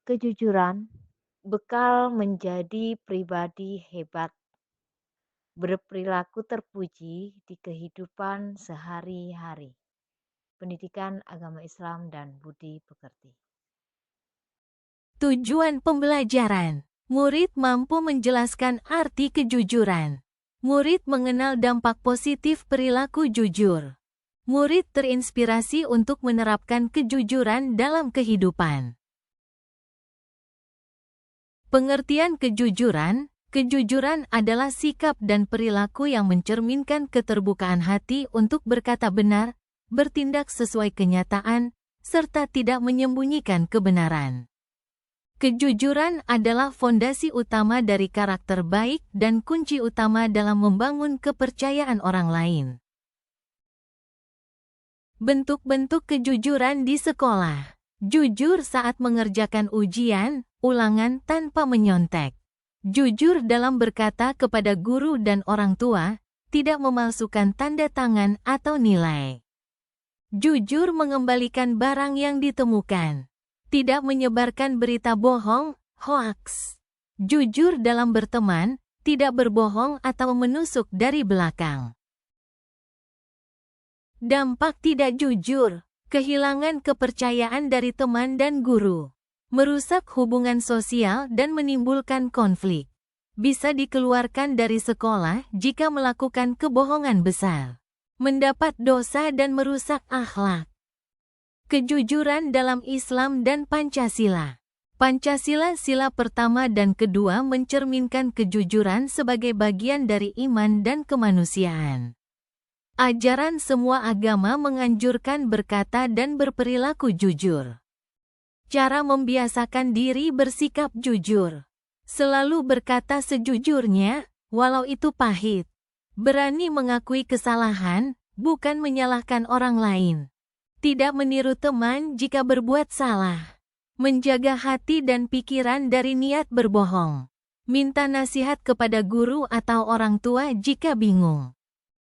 Kejujuran bekal menjadi pribadi hebat, berperilaku terpuji di kehidupan sehari-hari. Pendidikan agama Islam dan budi pekerti. Tujuan pembelajaran. Murid mampu menjelaskan arti kejujuran. Murid mengenal dampak positif perilaku jujur. Murid terinspirasi untuk menerapkan kejujuran dalam kehidupan. Pengertian kejujuran. Kejujuran adalah sikap dan perilaku yang mencerminkan keterbukaan hati untuk berkata benar, bertindak sesuai kenyataan, serta tidak menyembunyikan kebenaran. Kejujuran adalah fondasi utama dari karakter baik dan kunci utama dalam membangun kepercayaan orang lain. Bentuk-bentuk kejujuran di sekolah. Jujur saat mengerjakan ujian, ulangan tanpa menyontek. Jujur dalam berkata kepada guru dan orang tua, tidak memalsukan tanda tangan atau nilai. Jujur mengembalikan barang yang ditemukan. Tidak menyebarkan berita bohong, hoaks. Jujur dalam berteman, tidak berbohong atau menusuk dari belakang. Dampak tidak jujur, kehilangan kepercayaan dari teman dan guru. Merusak hubungan sosial dan menimbulkan konflik. Bisa dikeluarkan dari sekolah jika melakukan kebohongan besar. Mendapat dosa dan merusak akhlak. Kejujuran dalam Islam dan Pancasila. Pancasila sila pertama dan kedua mencerminkan kejujuran sebagai bagian dari iman dan kemanusiaan. Ajaran semua agama menganjurkan berkata dan berperilaku jujur. Cara membiasakan diri bersikap jujur. Selalu berkata sejujurnya, walau itu pahit. Berani mengakui kesalahan, bukan menyalahkan orang lain. Tidak meniru teman jika berbuat salah. Menjaga hati dan pikiran dari niat berbohong. Minta nasihat kepada guru atau orang tua jika bingung.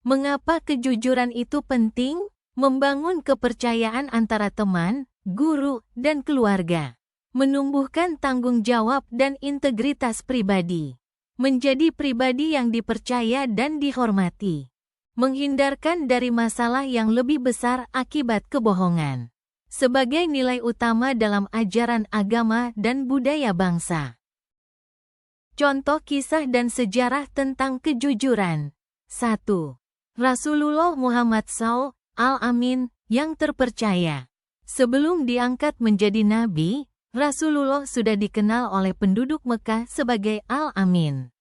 Mengapa kejujuran itu penting? Membangun kepercayaan antara teman, guru, dan keluarga. Menumbuhkan tanggung jawab dan integritas pribadi. Menjadi pribadi yang dipercaya dan dihormati. Menghindarkan dari masalah yang lebih besar akibat kebohongan. Sebagai nilai utama dalam ajaran agama dan budaya bangsa. Contoh kisah dan sejarah tentang kejujuran. 1. Rasulullah Muhammad SAW yang terpercaya. Sebelum diangkat menjadi nabi, Rasulullah sudah dikenal oleh penduduk Mekah sebagai Al-Amin.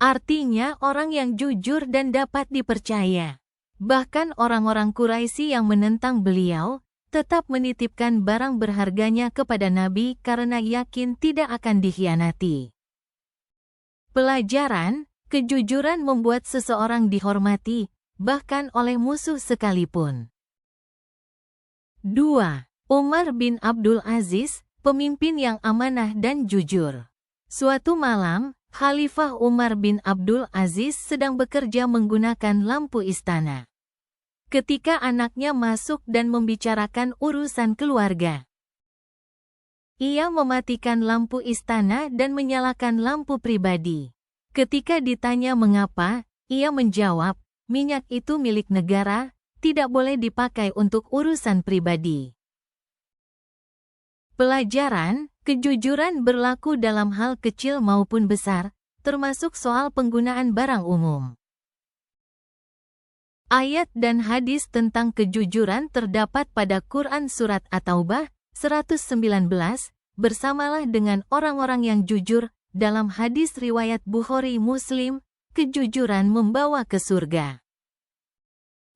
Artinya orang yang jujur dan dapat dipercaya. Bahkan orang-orang Quraisy yang menentang beliau, tetap menitipkan barang berharganya kepada Nabi karena yakin tidak akan dikhianati. Pelajaran, kejujuran membuat seseorang dihormati, bahkan oleh musuh sekalipun. 2. Umar bin Abdul Aziz, pemimpin yang amanah dan jujur. Suatu malam, Khalifah Umar bin Abdul Aziz sedang bekerja menggunakan lampu istana. Ketika anaknya masuk dan membicarakan urusan keluarga. Ia mematikan lampu istana dan menyalakan lampu pribadi. Ketika ditanya mengapa, ia menjawab, minyak itu milik negara, tidak boleh dipakai untuk urusan pribadi. Pelajaran, kejujuran berlaku dalam hal kecil maupun besar, termasuk soal penggunaan barang umum. Ayat dan hadis tentang kejujuran terdapat pada Quran Surat At-Taubah 119, bersamalah dengan orang-orang yang jujur, dalam hadis riwayat Bukhari Muslim, kejujuran membawa ke surga.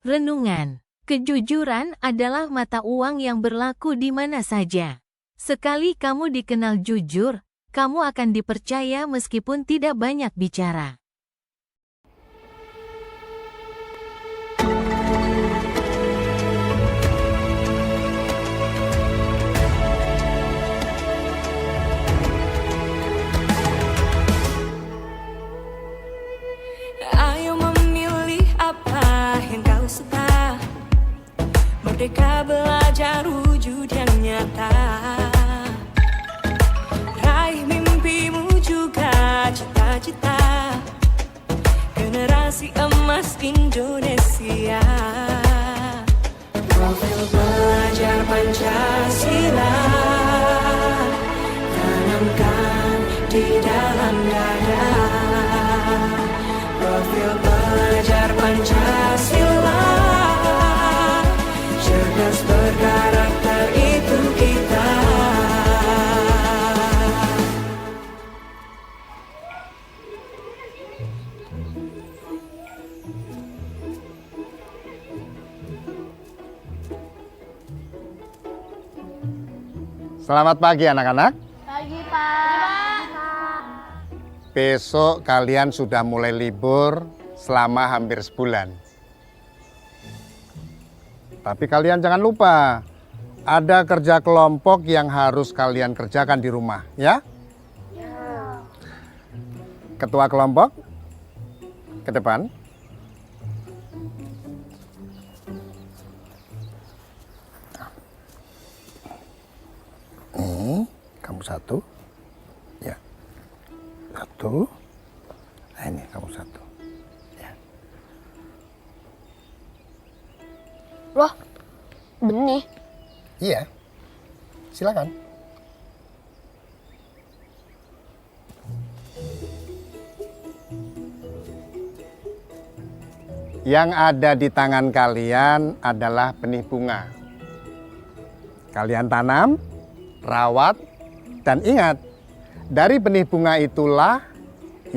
Renungan. Kejujuran adalah mata uang yang berlaku di mana saja. Sekali kamu dikenal jujur, kamu akan dipercaya meskipun tidak banyak bicara. Ayo memilih apa yang kau suka. Merdeka belajar wujud yang nyata. cita-cita generasi emas Indonesia. Profil belajar Pancasila tanamkan di dalam dada. Profil belajar Pancasila cerdas berkarakter itu kita. Selamat pagi anak-anak. Pagi, Pak. Besok kalian sudah mulai libur selama hampir sebulan. Tapi kalian jangan lupa, ada kerja kelompok yang harus kalian kerjakan di rumah, ya? Ketua kelompok, ke depan. Kamu satu, ya, satu. Nah ini kamu satu, ya. Loh, benih. Iya, silakan. Yang ada di tangan kalian adalah benih bunga. Kalian tanam, rawat, dan ingat, dari benih bunga itulah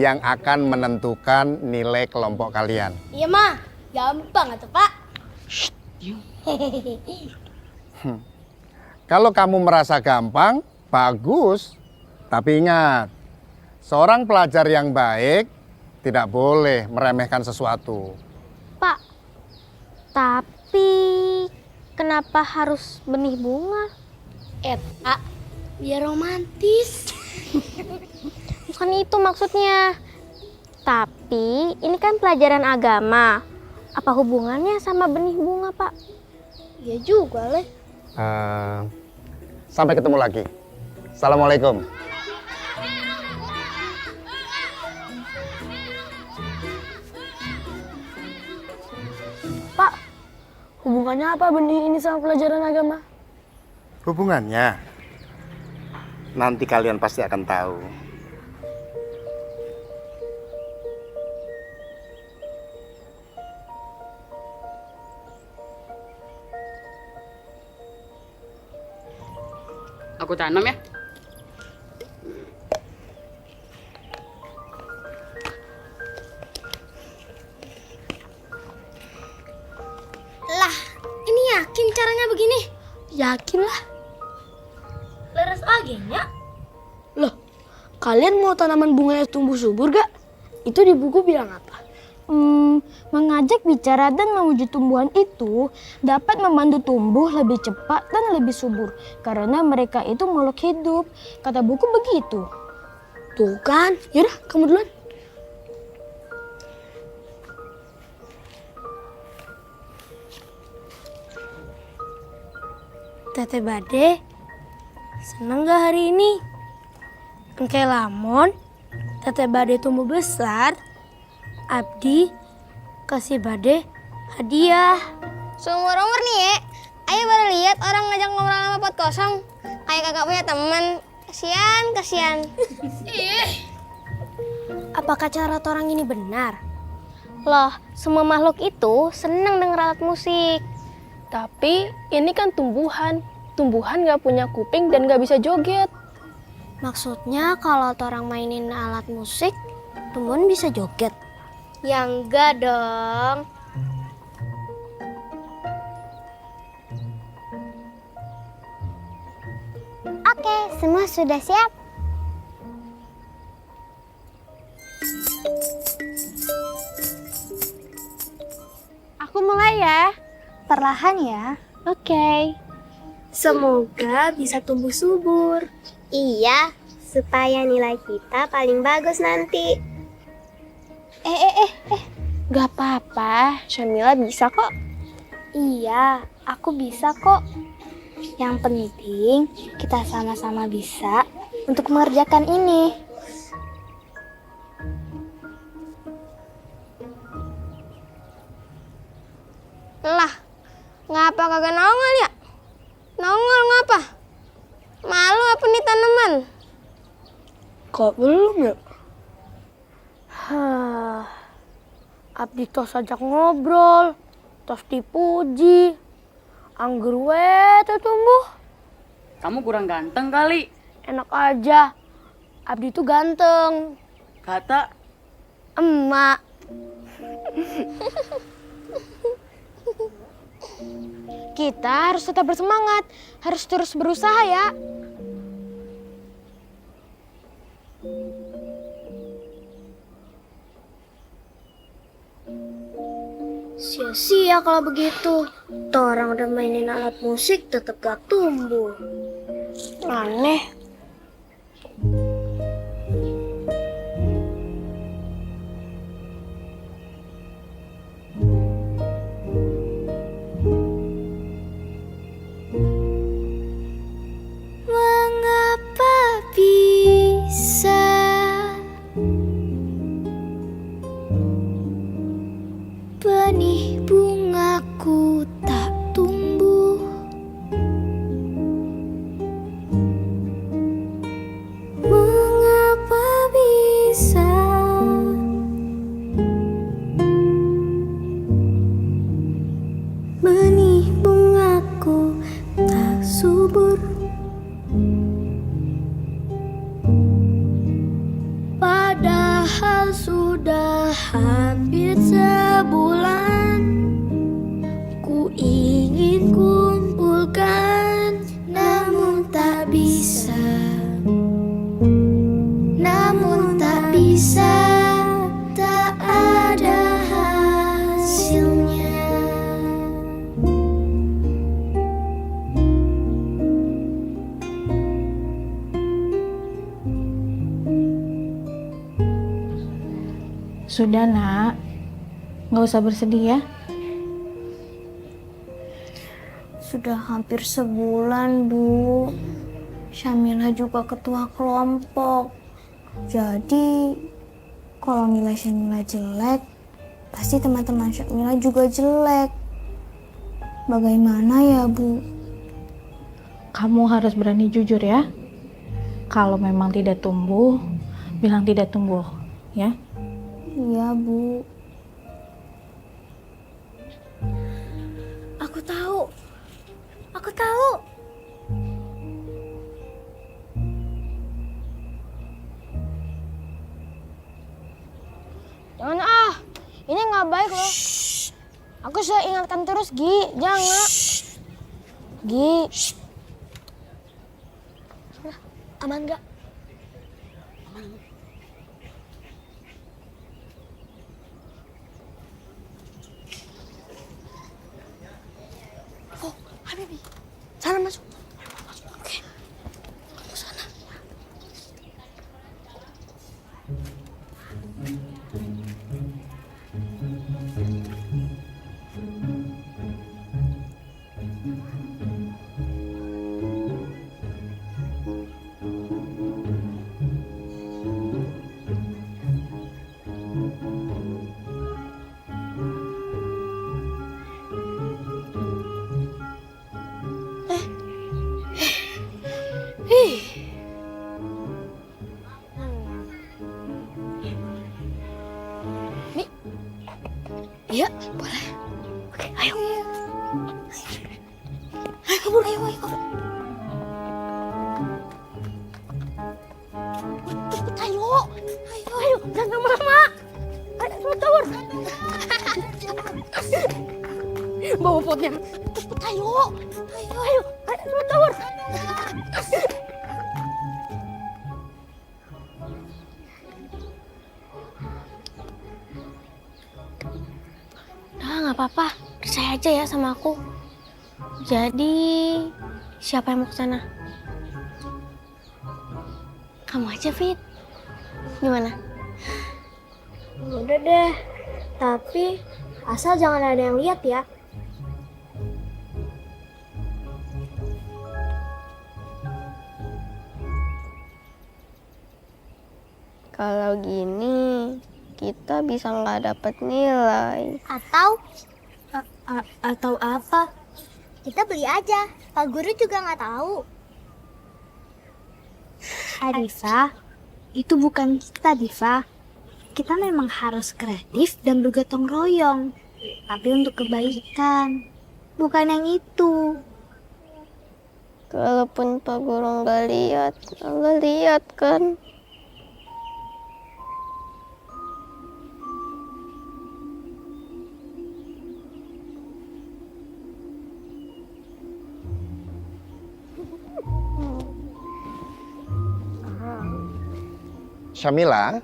yang akan menentukan nilai kelompok kalian. Iya, mah. Gampang atau, Pak? Kalau kamu merasa gampang, bagus. Tapi ingat, seorang pelajar yang baik tidak boleh meremehkan sesuatu. Pak, tapi kenapa harus benih bunga? Pak, biar romantis. Bukan itu maksudnya. Tapi ini kan pelajaran agama. Apa hubungannya sama benih bunga, Pak? Iya juga, Le. Sampai ketemu lagi. Assalamualaikum. Pak, hubungannya apa benih ini sama pelajaran agama? Hubungannya, nanti kalian pasti akan tahu. Aku tanam ya. Lah, ini yakin caranya begini? Yakin lah. Leres agenya. Loh, kalian mau tanaman bunganya tumbuh subur gak? Itu di buku bilang apa? Mengajak bicara dan mewujud tumbuhan itu dapat membantu tumbuh lebih cepat dan lebih subur karena mereka itu makhluk hidup. Kata buku begitu. Tuh kan, yaudah kamu duluan. Teteh Bade, senang gak hari ini? Engke lamun, Teteh Bade tumbuh besar, Abdi kasih Bade hadiah. Seumur-umur nih ya, Ayo baru lihat orang ngajak ngobrol sama pot kosong. Kayak kakak punya teman. Kasian. Apakah cara orang ini benar? Loh, semua makhluk itu senang dengar alat musik. Tapi ini kan tumbuhan. Tumbuhan gak punya kuping dan gak bisa joget. Maksudnya kalau orang mainin alat musik, tumbuhan bisa joget? Ya enggak dong. Oke, semua sudah siap. Aku mulai ya. Perlahan ya. Oke. Semoga bisa tumbuh subur. Iya, supaya nilai kita paling bagus nanti. Gak apa-apa, Syamila bisa kok. Iya, aku bisa kok. Yang penting kita sama-sama bisa untuk mengerjakan ini. Apa kagak nongol ya? Nongol ngapa? Malu apa nih tanaman? Kok belum ya? Abdi tos ajak ngobrol, tos dipuji. Angger tuh tumbuh. Kamu kurang ganteng kali. Enak aja. Abdi tuh ganteng. Kata Emak. Kita harus tetap bersemangat, harus terus berusaha ya. Sia-sia kalau begitu. Tuh orang udah mainin alat musik tetap gak tumbuh. Aneh. Mengapa bisa benih bungaku tak tumbuh? Mengapa bisa benih bungaku tak subur? Padahal sudah hampir sebulan ku ingin kumpulkan, namun tak bisa. Namun tak bisa, tak ada hasilnya. Sudah nak, nggak usah bersedih ya. Sudah hampir sebulan, Bu. Syamila juga ketua kelompok. Jadi, kalau nilai Syamila jelek, pasti teman-teman Syamila juga jelek. Bagaimana ya, Bu? Kamu harus berani jujur ya. Kalau memang tidak tumbuh, bilang tidak tumbuh ya. Iya, Bu. Aku tahu. Aku tahu. Jangan ini nggak baik loh. Aku sudah ingatkan terus, Gi, jangan. Gi. Aman nggak? Oh, Habibi. Sana masuk. Oke. Ke sana. Iya, boleh. Oke, ayo. Ayo kabur, ayo. Cepet, ayo. Ayo, jangan lama-lama. Ayo, cepet kabur. Bawa potnya. Cepet, ayo. Ayo, cepet kabur. Nggak apa-apa, percaya aja ya sama aku. Jadi, siapa yang mau ke sana? Kamu aja, Fit. Gimana? Udah deh, tapi asal jangan ada yang lihat ya. Kalau gini, kita bisa nggak dapat nilai. Atau apa? Kita beli aja. Pak Guru juga nggak tahu. Diva, itu bukan kita, Diva. Kita memang harus kreatif dan bergotong royong. Tapi untuk kebaikan, bukan yang itu. Kalaupun Pak Guru nggak lihat kan. Syamila,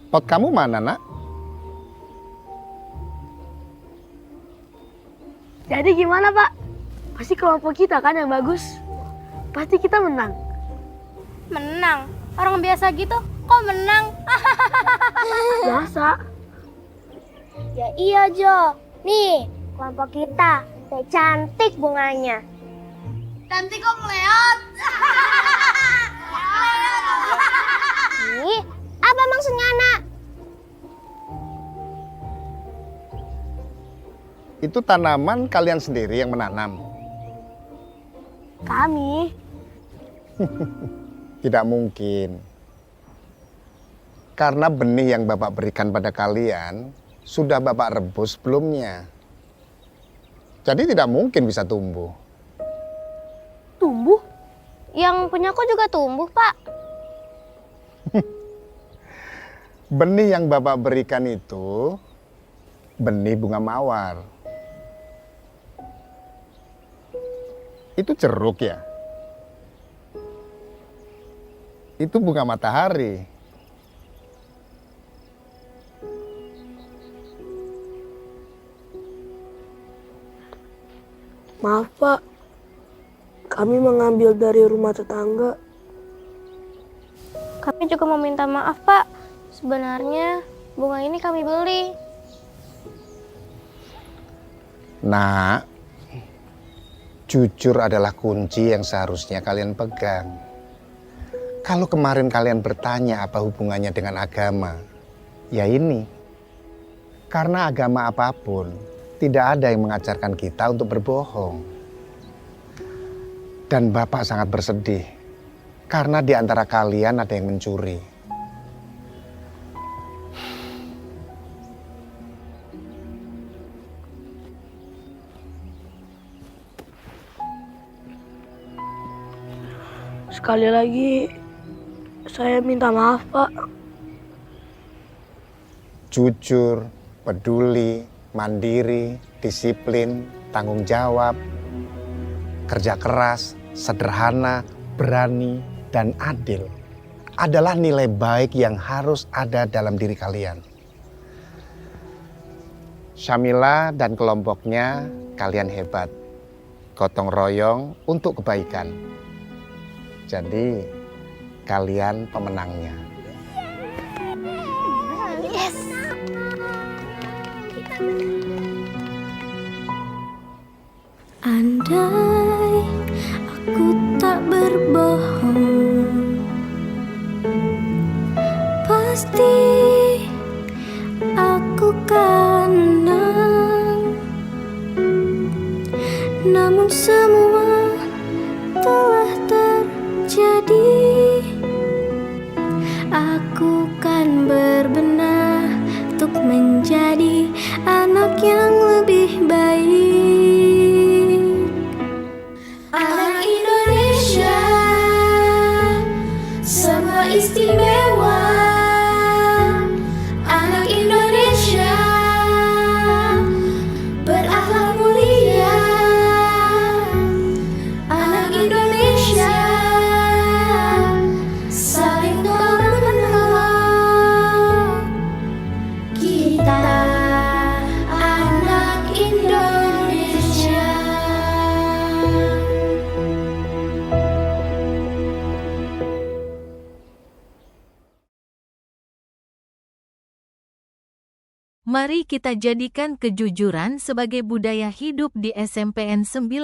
pot kamu mana, Nak? Jadi gimana, Pak? Pasti kelompok kita kan yang bagus. Pasti kita menang. Menang? Orang biasa gitu, kok menang? Biasa. Ya iya, Jo. Nih, kelompok kita. Cantik bunganya. Cantik kok melihat. Ih, apa maksudnya, Nak? Itu tanaman kalian sendiri yang menanam. Kami. Tidak mungkin. Karena benih yang Bapak berikan pada kalian sudah Bapak rebus sebelumnya. Jadi tidak mungkin bisa tumbuh. Tumbuh? Yang punyaku juga tumbuh, Pak. Benih yang Bapak berikan itu benih bunga mawar. Itu jeruk ya? Itu bunga matahari. Maaf, Pak. Kami mengambil dari rumah tetangga. Kami juga mau minta maaf, Pak. Sebenarnya bunga ini kami beli. Nak, jujur adalah kunci yang seharusnya kalian pegang. Kalau kemarin kalian bertanya apa hubungannya dengan agama, ya ini. Karena agama apapun, tidak ada yang mengajarkan kita untuk berbohong. Dan Bapak sangat bersedih, karena di antara kalian ada yang mencuri. Sekali lagi, saya minta maaf, Pak. Jujur, peduli, mandiri, disiplin, tanggung jawab, kerja keras, sederhana, berani, dan adil adalah nilai baik yang harus ada dalam diri kalian. Syamila dan kelompoknya, kalian hebat. Gotong royong untuk kebaikan. Jadi, kalian pemenangnya. Yes. Andai aku tak berbohong, pasti aku kan menang. Namun semua telah terjadi. Aku kan berbenah untuk menjadi anak yang lebih baik. Anak Indonesia, semua istimewa. Anak Indonesia, berakhlak mulia. Anak Indonesia, saling tolong-menolong. Kita anak Indonesia. Mari kita jadikan kejujuran sebagai budaya hidup di SMPN 9